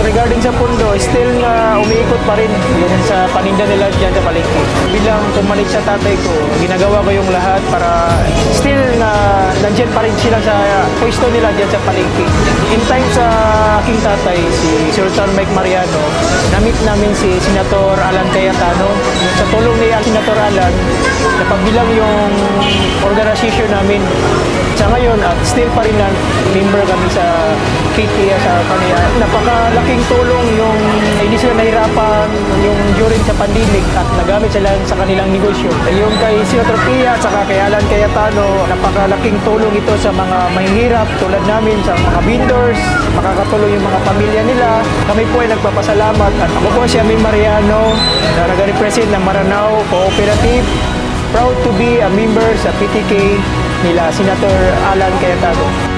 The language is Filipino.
regarding sa pundo, still na umiikot pa rin yun sa paninda nila dyan sa palengke. Bilang pumalit sa tatay ko, ginagawa ko yung lahat para still na nandyan pa rin sila sa pwesto nila dyan sa palengke. In time sa aking tatay, si Sultan Mike Mariano, na-meet namin si Senator Alan Cayetano. Sa tulong ni Senator Alan, napabilang yung organisasyon namin. Sa ngayon, at still pa rin na member kami sa PTA sa kanila. Napakalaking tulong yung hindi sila nahirapan yung during sa pandemic at nagamit sila sa kanilang negosyo. Yung kay Senator Pia at saka kay Alan Cayetano, napakalaking tulong ito sa mga mahihirap tulad namin, sa mga vendors, makakatulong yung mga pamilya nila. Kami po ay nagpapasalamat at ako po si Amin Mariano na nag-represent ng Maranao Cooperative. Proud to be a member sa PTK nila Senator Alan Cayetano.